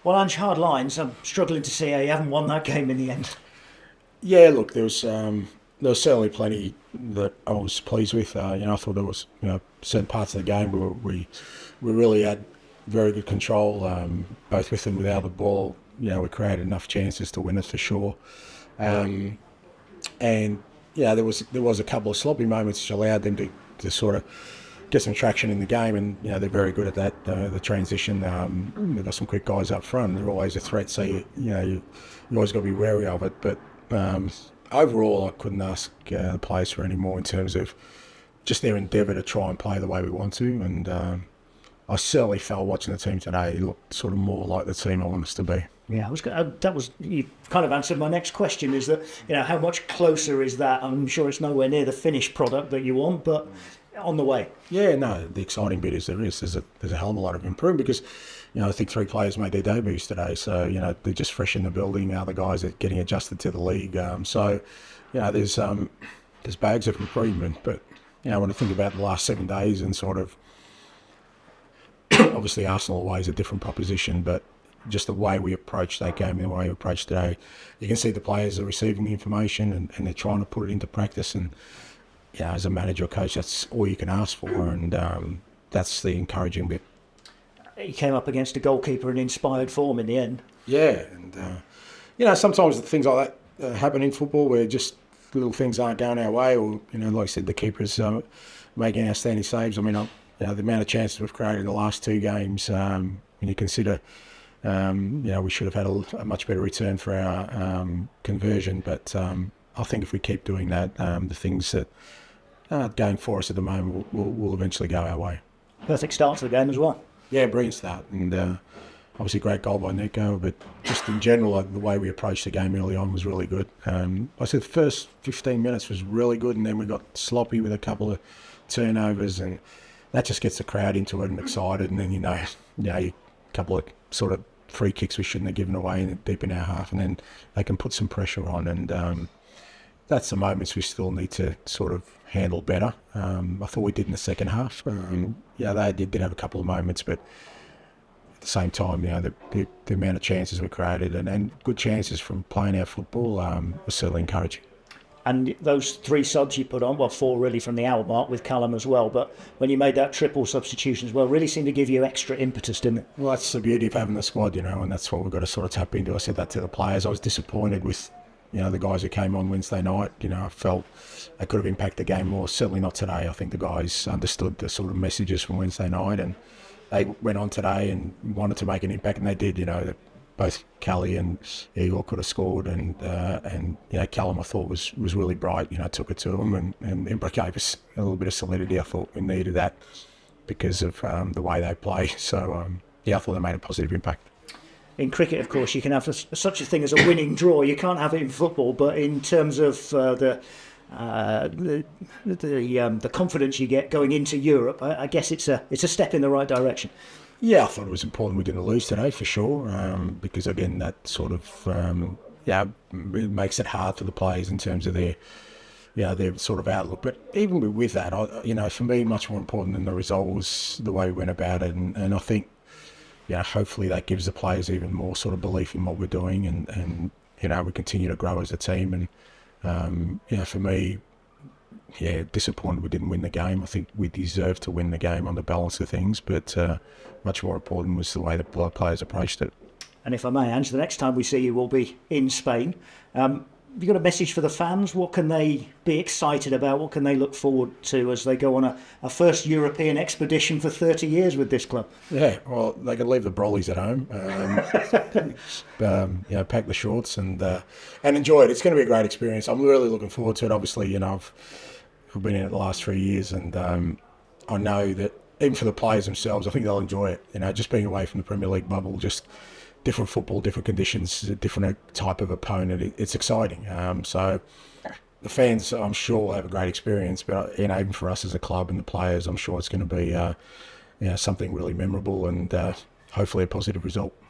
Well, Ange, hard lines. I'm struggling to see how you haven't won that game in the end. Yeah, look, there was certainly plenty that I was pleased with. I thought there was certain parts of the game where we really had very good control, both with and without the ball. We created enough chances to win it for sure. Um, and there was a couple of sloppy moments which allowed them to sort of get some traction in the game, and they're very good at that. The transition, they've got some quick guys up front. They're always a threat, so you always got to be wary of it. But overall, I couldn't ask the players for any more in terms of just their endeavour to try and play the way we want to. And I certainly felt watching the team today, it looked sort of more like the team I want us to be. Yeah, that was you kind of answered my next question. Is that how much closer is that? I'm sure it's nowhere near the finished product that you want, but on the way. Yeah, no, the exciting bit is there's a hell of a lot of improvement because, I think 3 players made their debuts today. So, they're just fresh in the building. Other guys are getting adjusted to the league. There's bags of improvement. But, when I think about the last 7 days and sort of, obviously Arsenal away is a different proposition, but just the way we approach that game and the way we approach today, you can see the players are receiving the information and they're trying to put it into practice. And, as a manager or coach, that's all you can ask for, and that's the encouraging bit. He came up against a goalkeeper in inspired form in the end. Yeah, and sometimes things like that happen in football where just little things aren't going our way, or like I said, the keeper's making outstanding saves. I mean, the amount of chances we've created in the last 2 games, when you consider, we should have had a much better return for our conversion, but I think if we keep doing that, the things that going for us at the moment will eventually go our way. Perfect start to the game as well. Yeah, brilliant start, and obviously great goal by Nico, but just in general, the way we approached the game early on was really good. I said the first 15 minutes was really good, and then we got sloppy with a couple of turnovers, and that just gets the crowd into it and excited, and then a couple of sort of free kicks we shouldn't have given away deep in our half, and then they can put some pressure on, and that's the moments we still need to sort of handle better. I thought we did in the second half. They did have a couple of moments, but at the same time, the amount of chances we created and good chances from playing our football was certainly encouraging. And those 3 subs you put on, well, 4 really from the hour mark with Callum as well, but when you made that triple substitution as well, really seemed to give you extra impetus, didn't it? Well, that's the beauty of having the squad, and that's what we've got to sort of tap into. I said that to the players. I was disappointed with the guys who came on Wednesday night. I felt they could have impacted the game more. Certainly not today. I think the guys understood the sort of messages from Wednesday night, and they went on today and wanted to make an impact, and they did. Both Callie and Igor could have scored, and Callum I thought was really bright. Took it to him, and Embra gave us a little bit of solidity. I thought we needed that because of the way they play. So I thought they made a positive impact. In cricket, of course, you can have such a thing as a winning draw. You can't have it in football, but in terms of the confidence you get going into Europe, I guess it's a step in the right direction. Yeah, I thought it was important we didn't lose today for sure, because again, that sort of it makes it hard for the players in terms of their sort of outlook. But even with that, for me, much more important than the result was the way we went about it, and I think. Hopefully that gives the players even more sort of belief in what we're doing, and we continue to grow as a team. And for me, disappointed we didn't win the game. I think we deserved to win the game on the balance of things, but much more important was the way the players approached it. And if I may, Ange, the next time we see you will be in Spain. Have you got a message for the fans? What can they be excited about? What can they look forward to as they go on a first European expedition for 30 years with this club? Yeah, well, they can leave the brollies at home, pack the shorts and enjoy it. It's going to be a great experience. I'm really looking forward to it. Obviously, I've been in it the last 3 years, and I know that even for the players themselves, I think they'll enjoy it. Just being away from the Premier League bubble, just different football, different conditions, a different type of opponent. It's exciting. So the fans, I'm sure, will have a great experience. But even for us as a club and the players, I'm sure it's going to be something really memorable and hopefully a positive result.